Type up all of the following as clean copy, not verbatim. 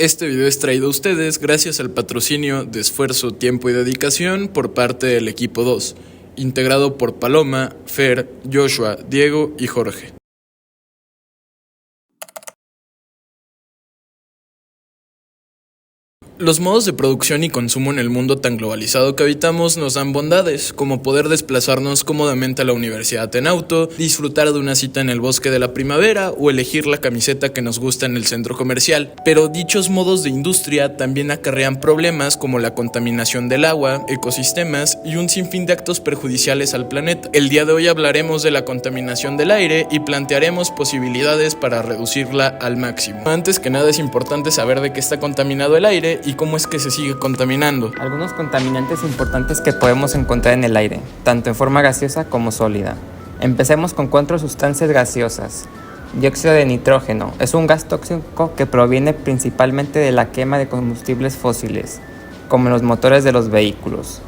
Este video es traído a ustedes gracias al patrocinio de esfuerzo, tiempo y dedicación por parte del equipo 2, integrado por Paloma, Fer, Joshua, Diego y Jorge. Los modos de producción y consumo en el mundo tan globalizado que habitamos nos dan bondades, como poder desplazarnos cómodamente a la universidad en auto, disfrutar de una cita en el bosque de la primavera o elegir la camiseta que nos gusta en el centro comercial. Pero dichos modos de industria también acarrean problemas como la contaminación del agua, ecosistemas y un sinfín de actos perjudiciales al planeta. El día de hoy hablaremos de la contaminación del aire y plantearemos posibilidades para reducirla al máximo. Antes que nada es importante saber de qué está contaminado el aire y cómo es que se sigue contaminando. Algunos contaminantes importantes que podemos encontrar en el aire, tanto en forma gaseosa como sólida. Empecemos con 4 sustancias gaseosas. Dióxido de nitrógeno es un gas tóxico que proviene principalmente de la quema de combustibles fósiles, como en los motores de los vehículos.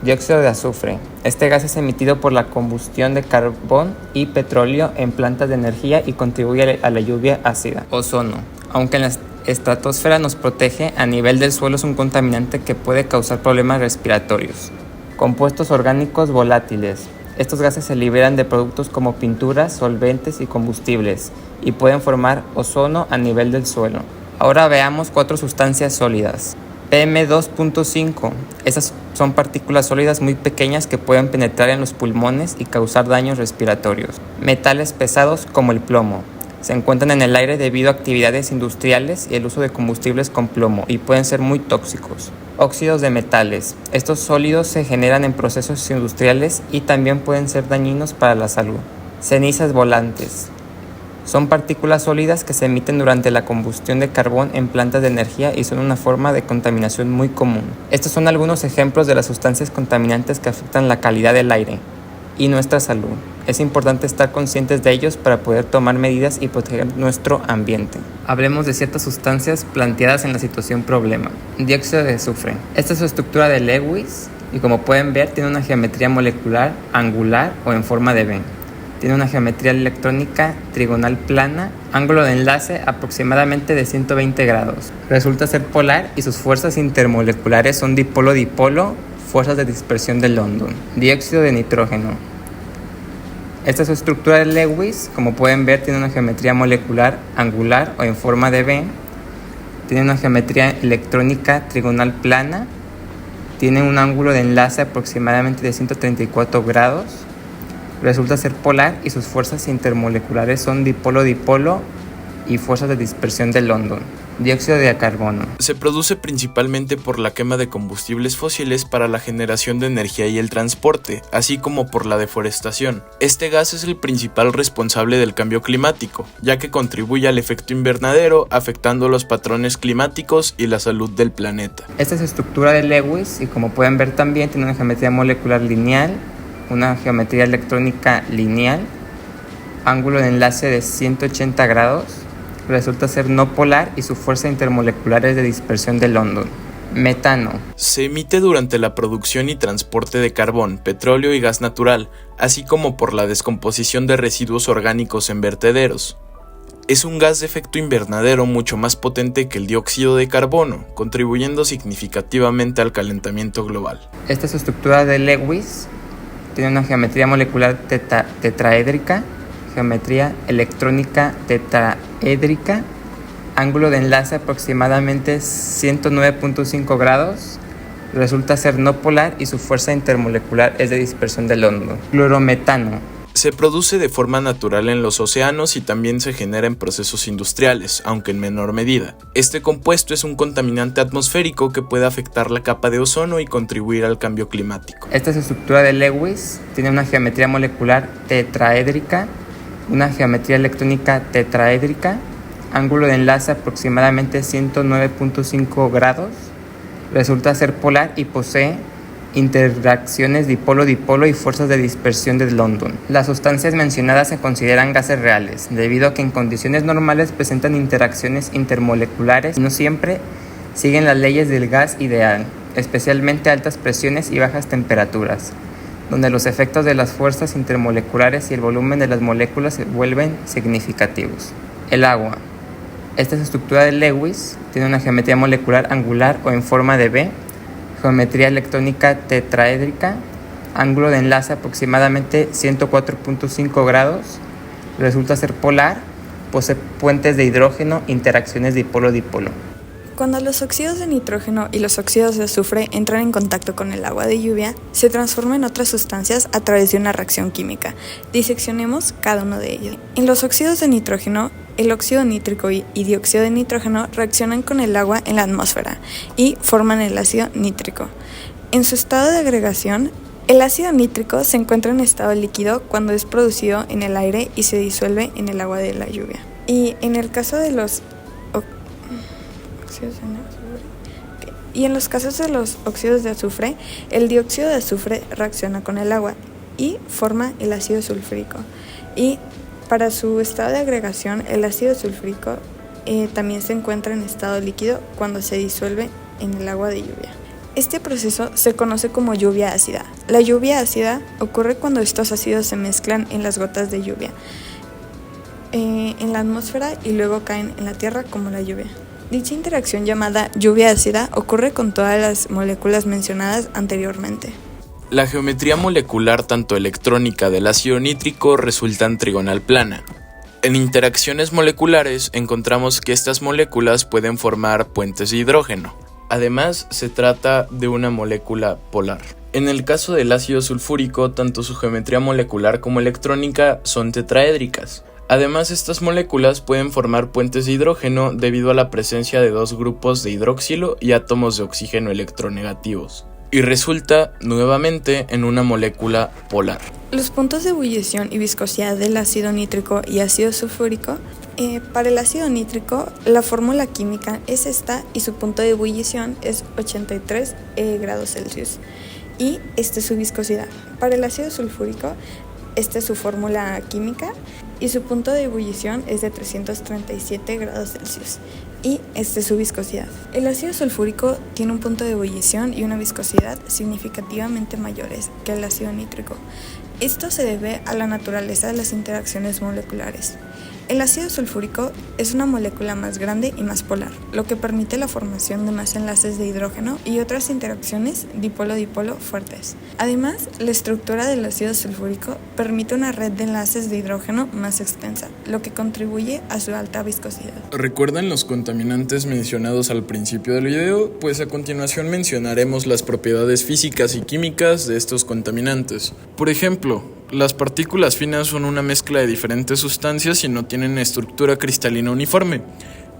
Dióxido de azufre. Este gas es emitido por la combustión de carbón y petróleo en plantas de energía y contribuye a la lluvia ácida. Ozono. Aunque en la estratosfera nos protege, a nivel del suelo es un contaminante que puede causar problemas respiratorios. Compuestos orgánicos volátiles. Estos gases se liberan de productos como pinturas, solventes y combustibles y pueden formar ozono a nivel del suelo. Ahora veamos 4 sustancias sólidas. PM2.5. Estas son partículas sólidas muy pequeñas que pueden penetrar en los pulmones y causar daños respiratorios. Metales pesados como el plomo. Se encuentran en el aire debido a actividades industriales y el uso de combustibles con plomo y pueden ser muy tóxicos. Óxidos de metales. Estos sólidos se generan en procesos industriales y también pueden ser dañinos para la salud. Cenizas volantes. Son partículas sólidas que se emiten durante la combustión de carbón en plantas de energía y son una forma de contaminación muy común. Estos son algunos ejemplos de las sustancias contaminantes que afectan la calidad del aire y nuestra salud. Es importante estar conscientes de ellos para poder tomar medidas y proteger nuestro ambiente. Hablemos de ciertas sustancias planteadas en la situación problema. Dióxido de azufre. Esta es su estructura de Lewis y como pueden ver tiene una geometría molecular angular o en forma de V. Tiene una geometría electrónica trigonal plana, ángulo de enlace aproximadamente de 120 grados. Resulta ser polar y sus fuerzas intermoleculares son dipolo-dipolo, fuerzas de dispersión de London. Dióxido de nitrógeno. Esta es su estructura de Lewis, como pueden ver tiene una geometría molecular angular o en forma de V, tiene una geometría electrónica trigonal plana, tiene un ángulo de enlace aproximadamente de 134 grados, resulta ser polar y sus fuerzas intermoleculares son dipolo-dipolo y fuerzas de dispersión de London. Dióxido de carbono. Se produce principalmente por la quema de combustibles fósiles para la generación de energía y el transporte, así como por la deforestación. Este gas es el principal responsable del cambio climático, ya que contribuye al efecto invernadero, afectando los patrones climáticos y la salud del planeta. Esta es la estructura de Lewis y como pueden ver también tiene una geometría molecular lineal, una geometría electrónica lineal, ángulo de enlace de 180 grados, resulta ser no polar y su fuerza intermolecular es de dispersión de London. Metano. Se emite durante la producción y transporte de carbón, petróleo y gas natural, así como por la descomposición de residuos orgánicos en vertederos. Es un gas de efecto invernadero mucho más potente que el dióxido de carbono, contribuyendo significativamente al calentamiento global. Esta es su estructura de Lewis, tiene una geometría molecular tetraédrica, geometría electrónica tetraédrica, ángulo de enlace aproximadamente 109.5 grados, resulta ser no polar y su fuerza intermolecular es de dispersión de London. Clorometano. Se produce de forma natural en los océanos y también se genera en procesos industriales, aunque en menor medida. Este compuesto es un contaminante atmosférico que puede afectar la capa de ozono y contribuir al cambio climático. Esta es la estructura de Lewis, tiene una geometría molecular tetraédrica, una geometría electrónica tetraédrica, ángulo de enlace aproximadamente 109.5 grados, resulta ser polar y posee interacciones dipolo-dipolo y fuerzas de dispersión de London. Las sustancias mencionadas se consideran gases reales, debido a que en condiciones normales presentan interacciones intermoleculares y no siempre siguen las leyes del gas ideal, especialmente a altas presiones y bajas temperaturas, donde los efectos de las fuerzas intermoleculares y el volumen de las moléculas se vuelven significativos. El agua. Esta es la estructura de Lewis, tiene una geometría molecular angular o en forma de V, geometría electrónica tetraédrica, ángulo de enlace aproximadamente 104.5 grados, resulta ser polar, posee puentes de hidrógeno, interacciones dipolo-dipolo. Cuando los óxidos de nitrógeno y los óxidos de azufre entran en contacto con el agua de lluvia, se transforman en otras sustancias a través de una reacción química. Diseccionemos cada uno de ellos. En los óxidos de nitrógeno, el óxido nítrico y dióxido de nitrógeno reaccionan con el agua en la atmósfera y forman el ácido nítrico. En su estado de agregación, el ácido nítrico se encuentra en estado líquido cuando es producido en el aire y se disuelve en el agua de la lluvia. Y en el caso de los casos de los óxidos de azufre, el dióxido de azufre reacciona con el agua y forma el ácido sulfúrico. Y para su estado de agregación, el ácido sulfúrico también se encuentra en estado líquido cuando se disuelve en el agua de lluvia. Este proceso se conoce como lluvia ácida. La lluvia ácida ocurre cuando estos ácidos se mezclan en las gotas de lluvia en la atmósfera y luego caen en la tierra como la lluvia. Dicha interacción llamada lluvia ácida ocurre con todas las moléculas mencionadas anteriormente. La geometría molecular tanto electrónica del ácido nítrico resulta en trigonal plana. En interacciones moleculares encontramos que estas moléculas pueden formar puentes de hidrógeno. Además, se trata de una molécula polar. En el caso del ácido sulfúrico, tanto su geometría molecular como electrónica son tetraédricas. Además, estas moléculas pueden formar puentes de hidrógeno debido a la presencia de dos grupos de hidroxilo y átomos de oxígeno electronegativos, y resulta nuevamente en una molécula polar. Los puntos de ebullición y viscosidad del ácido nítrico y ácido sulfúrico. Para el ácido nítrico, la fórmula química es esta y su punto de ebullición es 83 grados Celsius y esta es su viscosidad. Para el ácido sulfúrico, esta es su fórmula química y su punto de ebullición es de 337 grados Celsius y esta es su viscosidad. El ácido sulfúrico tiene un punto de ebullición y una viscosidad significativamente mayores que el ácido nítrico. Esto se debe a la naturaleza de las interacciones moleculares. El ácido sulfúrico es una molécula más grande y más polar, lo que permite la formación de más enlaces de hidrógeno y otras interacciones dipolo-dipolo fuertes. Además, la estructura del ácido sulfúrico permite una red de enlaces de hidrógeno más extensa, lo que contribuye a su alta viscosidad. ¿Recuerdan los contaminantes mencionados al principio del video? Pues a continuación mencionaremos las propiedades físicas y químicas de estos contaminantes. Por ejemplo, las partículas finas son una mezcla de diferentes sustancias y no tienen estructura cristalina uniforme.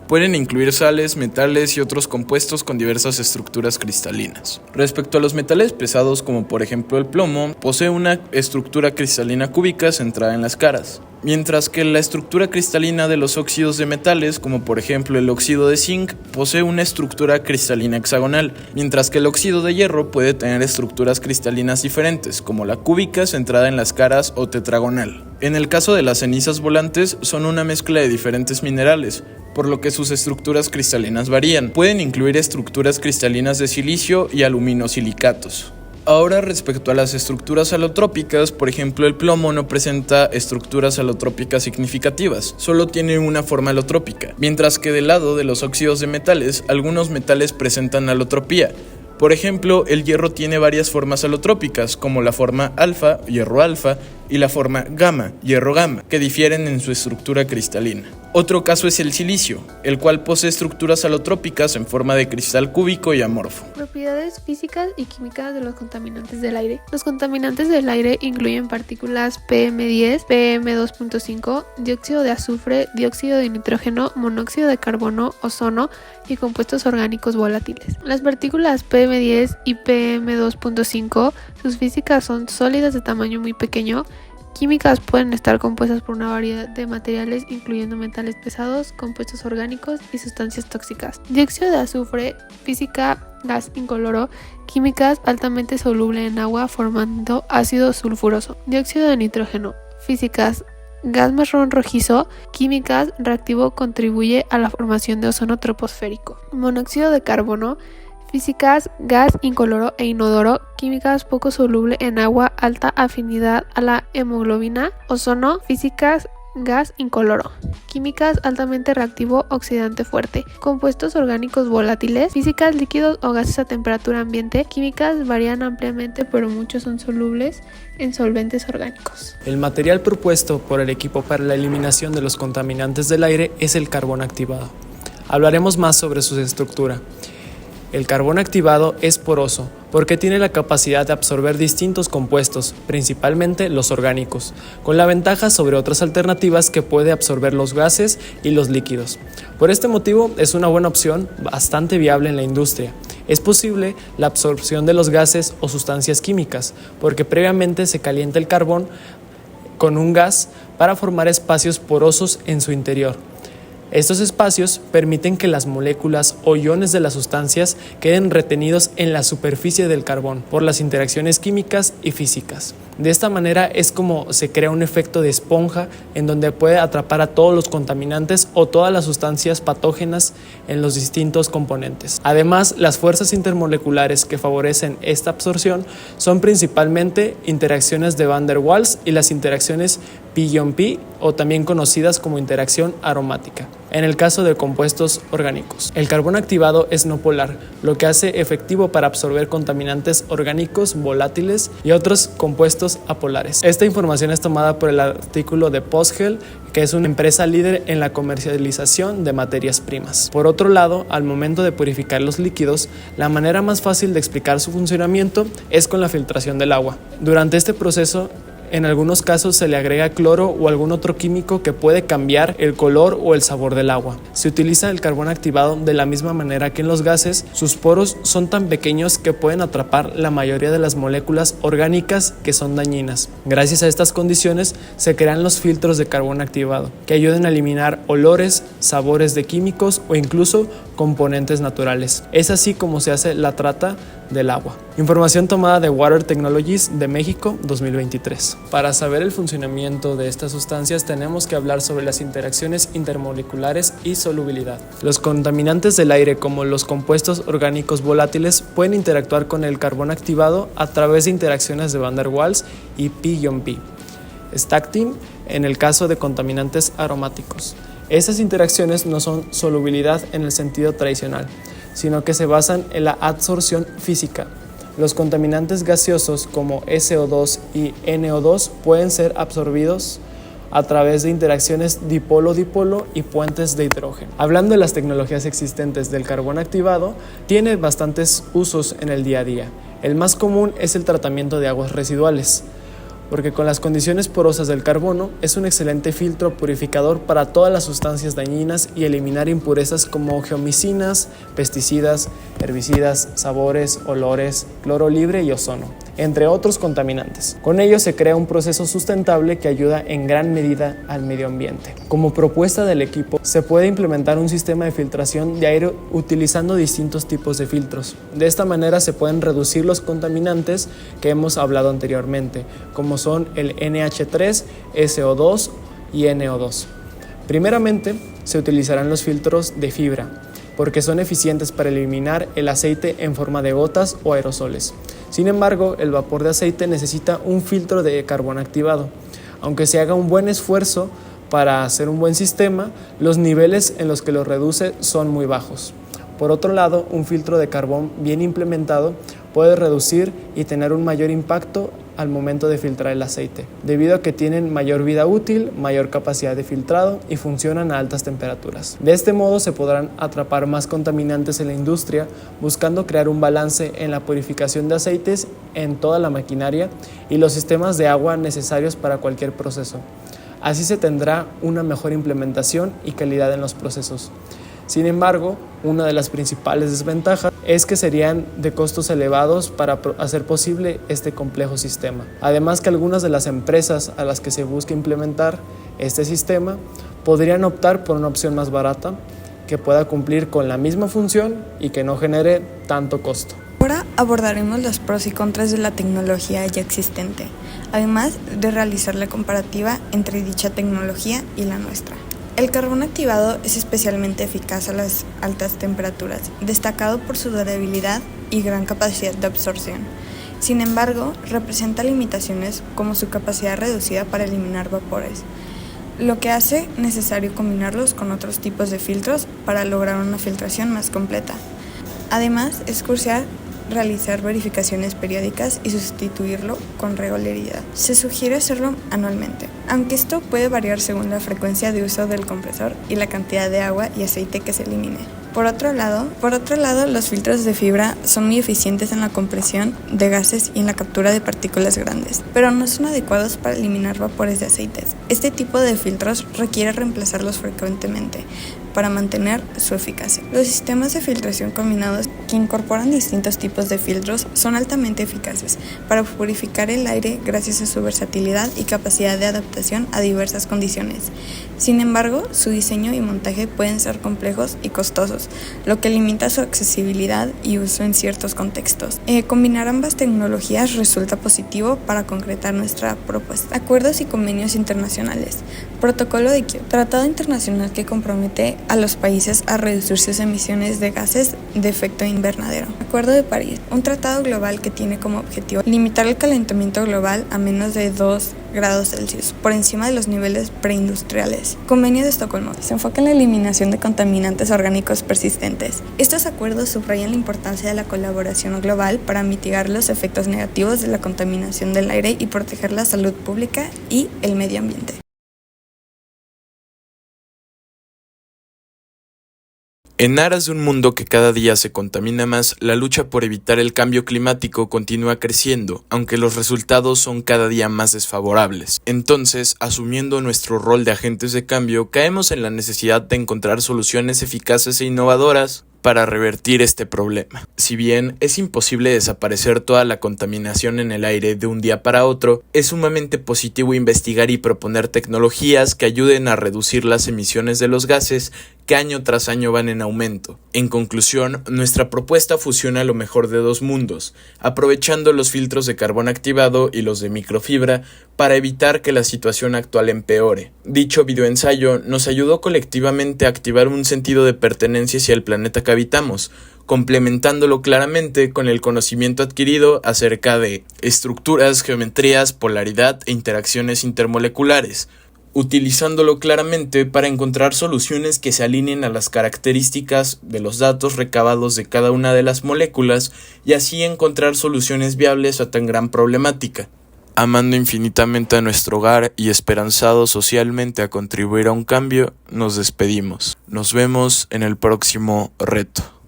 Pueden incluir sales, metales y otros compuestos con diversas estructuras cristalinas. Respecto a los metales pesados, como por ejemplo el plomo, posee una estructura cristalina cúbica centrada en las caras, mientras que la estructura cristalina de los óxidos de metales, como por ejemplo el óxido de zinc, posee una estructura cristalina hexagonal, mientras que el óxido de hierro puede tener estructuras cristalinas diferentes, como la cúbica centrada en las caras o tetragonal. En el caso de las cenizas volantes, son una mezcla de diferentes minerales, por lo que sus estructuras cristalinas varían. Pueden incluir estructuras cristalinas de silicio y aluminosilicatos. Ahora, respecto a las estructuras alotrópicas, por ejemplo, el plomo no presenta estructuras alotrópicas significativas, solo tiene una forma alotrópica, mientras que del lado de los óxidos de metales, algunos metales presentan alotropía. Por ejemplo, el hierro tiene varias formas alotrópicas, como la forma alfa, hierro alfa, y la forma gamma, hierro gamma, que difieren en su estructura cristalina. Otro caso es el silicio, el cual posee estructuras alotrópicas en forma de cristal cúbico y amorfo. Propiedades físicas y químicas de los contaminantes del aire. Los contaminantes del aire incluyen partículas PM10, PM2.5, dióxido de azufre, dióxido de nitrógeno, monóxido de carbono, ozono y compuestos orgánicos volátiles. Las partículas PM10 y PM2.5, sus físicas son sólidas de tamaño muy pequeño. Químicas pueden estar compuestas por una variedad de materiales, incluyendo metales pesados, compuestos orgánicos y sustancias tóxicas. Dióxido de azufre, física gas incoloro, químicas altamente soluble en agua formando ácido sulfuroso. Dióxido de nitrógeno, físicas gas marrón rojizo, químicas reactivo contribuye a la formación de ozono troposférico. Monóxido de carbono, físicas gas incoloro e inodoro, químicas poco soluble en agua, alta afinidad a la hemoglobina. Ozono, físicas gas incoloro. Químicas altamente reactivo, oxidante fuerte. Compuestos orgánicos volátiles. Físicas líquidos o gases a temperatura ambiente. Químicas varían ampliamente, pero muchos son solubles en solventes orgánicos. El material propuesto por el equipo para la eliminación de los contaminantes del aire es el carbón activado. Hablaremos más sobre su estructura. El carbón activado es poroso porque tiene la capacidad de absorber distintos compuestos, principalmente los orgánicos, con la ventaja sobre otras alternativas que puede absorber los gases y los líquidos. Por este motivo es una buena opción, bastante viable en la industria. Es posible la absorción de los gases o sustancias químicas, porque previamente se calienta el carbón con un gas para formar espacios porosos en su interior. Estos espacios permiten que las moléculas o iones de las sustancias queden retenidos en la superficie del carbón por las interacciones químicas y físicas. De esta manera es como se crea un efecto de esponja en donde puede atrapar a todos los contaminantes o todas las sustancias patógenas en los distintos componentes. Además, las fuerzas intermoleculares que favorecen esta absorción son principalmente interacciones de Van der Waals y las interacciones pi-pi o también conocidas como interacción aromática. En el caso de compuestos orgánicos, el carbón activado es no polar, lo que hace efectivo para absorber contaminantes orgánicos volátiles y otros compuestos apolares. Esta información es tomada por el artículo de PostGel, que es una empresa líder en la comercialización de materias primas. Por otro lado, al momento de purificar los líquidos, la manera más fácil de explicar su funcionamiento es con la filtración del agua. Durante este proceso, en algunos casos se le agrega cloro o algún otro químico que puede cambiar el color o el sabor del agua. Se utiliza el carbón activado de la misma manera que en los gases. Sus poros son tan pequeños que pueden atrapar la mayoría de las moléculas orgánicas que son dañinas. Gracias a estas condiciones se crean los filtros de carbón activado, que ayudan a eliminar olores, sabores de químicos o incluso componentes naturales. Es así como se hace la trata del agua. Información tomada de Water Technologies de México 2023. Para saber el funcionamiento de estas sustancias tenemos que hablar sobre las interacciones intermoleculares y solubilidad. Los contaminantes del aire, como los compuestos orgánicos volátiles, pueden interactuar con el carbón activado a través de interacciones de Van der Waals y pi-pi. Stacking en el caso de contaminantes aromáticos. Estas interacciones no son solubilidad en el sentido tradicional, sino que se basan en la adsorción física. Los contaminantes gaseosos como SO2 y NO2 pueden ser absorbidos a través de interacciones dipolo-dipolo y puentes de hidrógeno. Hablando de las tecnologías existentes del carbón activado, tiene bastantes usos en el día a día. El más común es el tratamiento de aguas residuales, porque con las condiciones porosas del carbono es un excelente filtro purificador para todas las sustancias dañinas y eliminar impurezas como geomicinas, pesticidas, herbicidas, sabores, olores, cloro libre y ozono, entre otros contaminantes. Con ello se crea un proceso sustentable que ayuda en gran medida al medio ambiente. Como propuesta del equipo, se puede implementar un sistema de filtración de aire utilizando distintos tipos de filtros. De esta manera se pueden reducir los contaminantes que hemos hablado anteriormente, como son el NH3, SO2 y NO2. Primeramente, se utilizarán los filtros de fibra, porque son eficientes para eliminar el aceite en forma de gotas o aerosoles. Sin embargo, el vapor de aceite necesita un filtro de carbón activado. Aunque se haga un buen esfuerzo para hacer un buen sistema, los niveles en los que lo reduce son muy bajos. Por otro lado, un filtro de carbón bien implementado puede reducir y tener un mayor impacto al momento de filtrar el aceite, debido a que tienen mayor vida útil, mayor capacidad de filtrado y funcionan a altas temperaturas. De este modo se podrán atrapar más contaminantes en la industria, buscando crear un balance en la purificación de aceites en toda la maquinaria y los sistemas de agua necesarios para cualquier proceso. Así se tendrá una mejor implementación y calidad en los procesos. Sin embargo, una de las principales desventajas es que serían de costos elevados para hacer posible este complejo sistema. Además que algunas de las empresas a las que se busca implementar este sistema podrían optar por una opción más barata que pueda cumplir con la misma función y que no genere tanto costo. Ahora abordaremos los pros y contras de la tecnología ya existente, además de realizar la comparativa entre dicha tecnología y la nuestra. El carbón activado es especialmente eficaz a las altas temperaturas, destacado por su durabilidad y gran capacidad de absorción. Sin embargo, representa limitaciones como su capacidad reducida para eliminar vapores, lo que hace necesario combinarlos con otros tipos de filtros para lograr una filtración más completa. Además, es crucial realizar verificaciones periódicas y sustituirlo con regularidad. Se sugiere hacerlo anualmente, aunque esto puede variar según la frecuencia de uso del compresor y la cantidad de agua y aceite que se elimine. Por otro lado, los filtros de fibra son muy eficientes en la compresión de gases y en la captura de partículas grandes, pero no son adecuados para eliminar vapores de aceites. Este tipo de filtros requiere reemplazarlos frecuentemente para mantener su eficacia. Los sistemas de filtración combinados que incorporan distintos tipos de filtros son altamente eficaces para purificar el aire gracias a su versatilidad y capacidad de adaptación a diversas condiciones. Sin embargo, su diseño y montaje pueden ser complejos y costosos, lo que limita su accesibilidad y uso en ciertos contextos. Combinar ambas tecnologías resulta positivo para concretar nuestra propuesta. Acuerdos y convenios internacionales. Protocolo de Kioto. Tratado internacional que compromete a los países a reducir sus emisiones de gases de efecto invernadero. Acuerdo de París. Un tratado global que tiene como objetivo limitar el calentamiento global a menos de 2 grados Celsius, por encima de los niveles preindustriales. Convenio de Estocolmo. Se enfoca en la eliminación de contaminantes orgánicos persistentes. Estos acuerdos subrayan la importancia de la colaboración global para mitigar los efectos negativos de la contaminación del aire y proteger la salud pública y el medio ambiente. En aras de un mundo que cada día se contamina más, la lucha por evitar el cambio climático continúa creciendo, aunque los resultados son cada día más desfavorables. Entonces, asumiendo nuestro rol de agentes de cambio, caemos en la necesidad de encontrar soluciones eficaces e innovadoras para revertir este problema. Si bien es imposible desaparecer toda la contaminación en el aire de un día para otro, es sumamente positivo investigar y proponer tecnologías que ayuden a reducir las emisiones de los gases que año tras año van en aumento. En conclusión, nuestra propuesta fusiona lo mejor de dos mundos, aprovechando los filtros de carbón activado y los de microfibra para evitar que la situación actual empeore. Dicho videoensayo nos ayudó colectivamente a activar un sentido de pertenencia hacia el planeta que habitamos, complementándolo claramente con el conocimiento adquirido acerca de estructuras, geometrías, polaridad e interacciones intermoleculares, utilizándolo claramente para encontrar soluciones que se alineen a las características de los datos recabados de cada una de las moléculas y así encontrar soluciones viables a tan gran problemática. Amando infinitamente a nuestro hogar y esperanzados socialmente a contribuir a un cambio, nos despedimos. Nos vemos en el próximo reto.